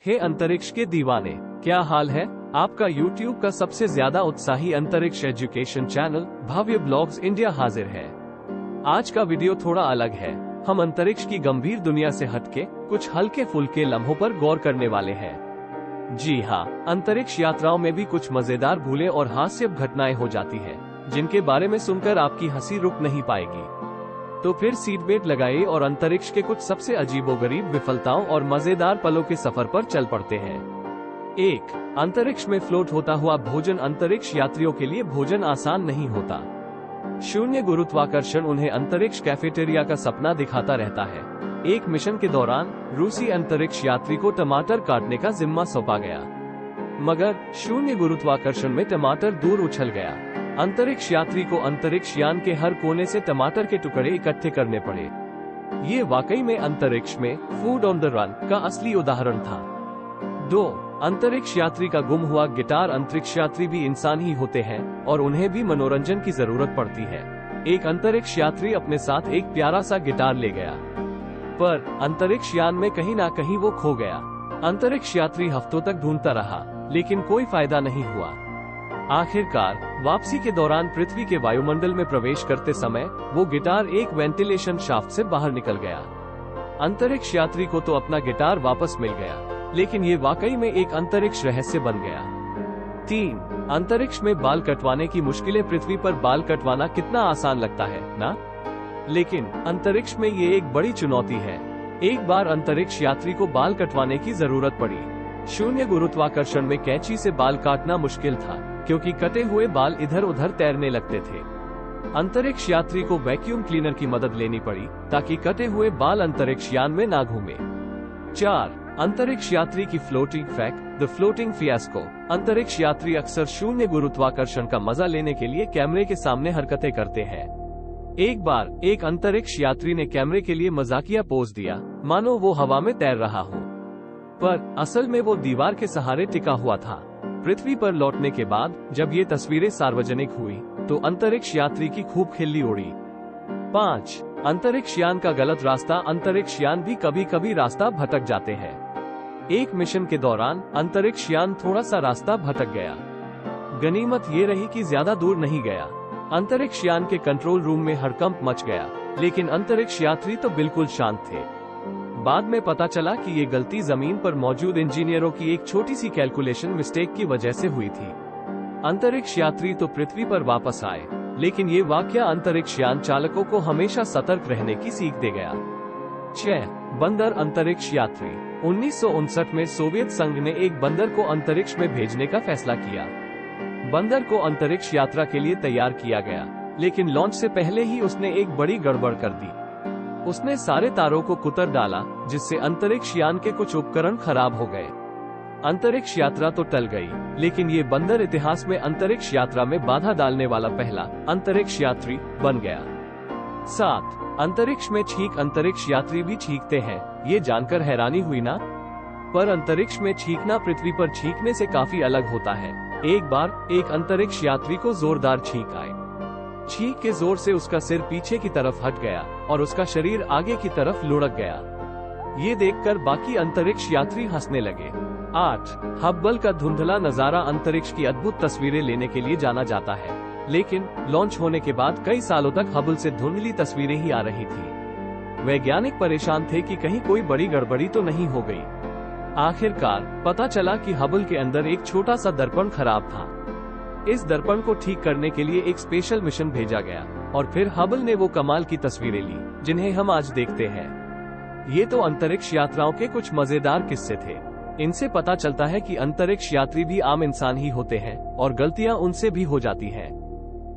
हे अंतरिक्ष के दीवाने, क्या हाल है? आपका YouTube का सबसे ज्यादा उत्साही अंतरिक्ष एजुकेशन चैनल भव्य ब्लॉग्स इंडिया हाजिर है। आज का वीडियो थोड़ा अलग है। हम अंतरिक्ष की गंभीर दुनिया से हटके कुछ हल्के फुल्के लम्हों पर गौर करने वाले हैं। जी हाँ, अंतरिक्ष यात्राओं में भी कुछ मजेदार भूलें और हास्यप घटनाएं हो जाती है, जिनके बारे में सुनकर आपकी हंसी रुक नहीं पाएगी। तो फिर सीट बेल्ट लगाइए और अंतरिक्ष के कुछ सबसे अजीबोगरीब विफलताओं और मजेदार पलों के सफर पर चल पड़ते हैं। 1. अंतरिक्ष में फ्लोट होता हुआ भोजन। अंतरिक्ष यात्रियों के लिए भोजन आसान नहीं होता। शून्य गुरुत्वाकर्षण उन्हें अंतरिक्ष कैफेटेरिया का सपना दिखाता रहता है। एक मिशन के दौरान रूसी अंतरिक्ष यात्री को टमाटर काटने का जिम्मा सौंपा गया, मगर शून्य गुरुत्वाकर्षण में टमाटर दूर उछल गया। अंतरिक्ष यात्री को अंतरिक्ष यान के हर कोने से टमाटर के टुकड़े इकट्ठे करने पड़े। ये वाकई में अंतरिक्ष में फूड ऑन द रन का असली उदाहरण था। 2. अंतरिक्ष यात्री का गुम हुआ गिटार। अंतरिक्ष यात्री भी इंसान ही होते हैं और उन्हें भी मनोरंजन की जरूरत पड़ती है। एक अंतरिक्ष यात्री अपने साथ एक प्यारा सा गिटार ले गया, पर अंतरिक्ष यान में कहीं ना कहीं वो खो गया। अंतरिक्ष यात्री हफ्तों तक ढूंढता रहा, लेकिन कोई फायदा नहीं हुआ। आखिरकार वापसी के दौरान पृथ्वी के वायुमंडल में प्रवेश करते समय वो गिटार एक वेंटिलेशन शाफ्ट से बाहर निकल गया। अंतरिक्ष यात्री को तो अपना गिटार वापस मिल गया, लेकिन ये वाकई में एक अंतरिक्ष रहस्य बन गया। 3. अंतरिक्ष में बाल कटवाने की मुश्किलें। पृथ्वी पर बाल कटवाना कितना आसान लगता है ना, लेकिन अंतरिक्ष में ये एक बड़ी चुनौती है। एक बार अंतरिक्ष यात्री को बाल कटवाने की जरूरत पड़ी। शून्य गुरुत्वाकर्षण में कैंची से बाल काटना मुश्किल था, क्योंकि कटे हुए बाल इधर उधर तैरने लगते थे। अंतरिक्ष यात्री को वैक्यूम क्लीनर की मदद लेनी पड़ी ताकि कटे हुए बाल अंतरिक्ष यान में ना घूमे। 4. अंतरिक्ष यात्री की floating fact, the floating fiasco. अंतरिक्ष यात्री अक्सर शून्य गुरुत्वाकर्षण का मजा लेने के लिए कैमरे के सामने हरकतें करते हैं। एक बार एक अंतरिक्ष यात्री ने कैमरे के लिए मजाकिया पोज दिया, मानो वो हवा में तैर रहा हो, पर असल में वो दीवार के सहारे टिका हुआ था। पृथ्वी पर लौटने के बाद जब ये तस्वीरें सार्वजनिक हुई, तो अंतरिक्ष यात्री की खूब खिल्ली उड़ी। 5. अंतरिक्ष यान का गलत रास्ता। अंतरिक्ष यान भी कभी कभी रास्ता भटक जाते हैं। एक मिशन के दौरान अंतरिक्ष यान थोड़ा सा रास्ता भटक गया। गनीमत ये रही कि ज्यादा दूर नहीं गया। अंतरिक्ष यान के कंट्रोल रूम में हड़कंप मच गया, लेकिन अंतरिक्ष यात्री तो बिल्कुल शांत थे। बाद में पता चला कि ये गलती जमीन पर मौजूद इंजीनियरों की एक छोटी सी कैलकुलेशन मिस्टेक की वजह से हुई थी। अंतरिक्ष यात्री तो पृथ्वी पर वापस आए, लेकिन ये वाकया अंतरिक्ष यान चालकों को हमेशा सतर्क रहने की सीख दे गया। 6. बंदर अंतरिक्ष यात्री। 1959 में सोवियत संघ ने एक बंदर को अंतरिक्ष में भेजने का फैसला किया। बंदर को अंतरिक्ष यात्रा के लिए तैयार किया गया, लेकिन लॉन्च से पहले ही उसने एक बड़ी गड़बड़ कर दी। उसने सारे तारों को कुतर डाला, जिससे अंतरिक्ष यान के कुछ उपकरण खराब हो गए। अंतरिक्ष यात्रा तो टल गई, लेकिन ये बंदर इतिहास में अंतरिक्ष यात्रा में बाधा डालने वाला पहला अंतरिक्ष यात्री बन गया। 7. अंतरिक्ष में छींक। अंतरिक्ष यात्री भी छींकते हैं, ये जानकर हैरानी हुई ना? पर अंतरिक्ष में छींकना पृथ्वी पर छींकने से काफी अलग होता है। एक बार एक अंतरिक्ष यात्री को जोरदार छींक आई। छींक के जोर से उसका सिर पीछे की तरफ हट गया और उसका शरीर आगे की तरफ लुढ़क गया। ये देखकर बाकी अंतरिक्ष यात्री हंसने लगे। 8. हब्बल का धुंधला नजारा। अंतरिक्ष की अद्भुत तस्वीरें लेने के लिए जाना जाता है, लेकिन लॉन्च होने के बाद कई सालों तक हब्बल से धुंधली तस्वीरें ही आ रही थी। वैज्ञानिक परेशान थे कि कहीं कोई बड़ी गड़बड़ी तो नहीं हो गई। आखिरकार पता चला कि हब्बल के अंदर एक छोटा सा दर्पण खराब था। इस दर्पण को ठीक करने के लिए एक स्पेशल मिशन भेजा गया और फिर हबल ने वो कमाल की तस्वीरें ली, जिन्हें हम आज देखते हैं। ये तो अंतरिक्ष यात्राओं के कुछ मजेदार किस्से थे। इनसे पता चलता है कि अंतरिक्ष यात्री भी आम इंसान ही होते हैं और गलतियां उनसे भी हो जाती हैं।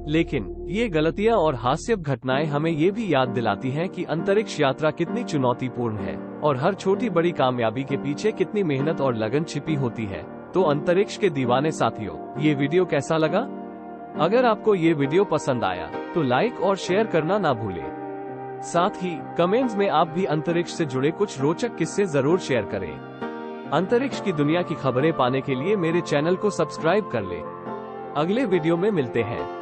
लेकिन ये गलतियां और हास्यप घटनाएं हमें ये भी याद दिलाती हैं कि अंतरिक्ष यात्रा कितनी चुनौतीपूर्ण है और हर छोटी बड़ी कामयाबी के पीछे कितनी मेहनत और लगन छिपी होती है। तो अंतरिक्ष के दीवाने साथियों, ये वीडियो कैसा लगा? अगर आपको ये वीडियो पसंद आया तो लाइक और शेयर करना ना भूलें। साथ ही कमेंट्स में आप भी अंतरिक्ष से जुड़े कुछ रोचक किस्से जरूर शेयर करें। अंतरिक्ष की दुनिया की खबरें पाने के लिए मेरे चैनल को सब्सक्राइब कर लें। अगले वीडियो में मिलते हैं।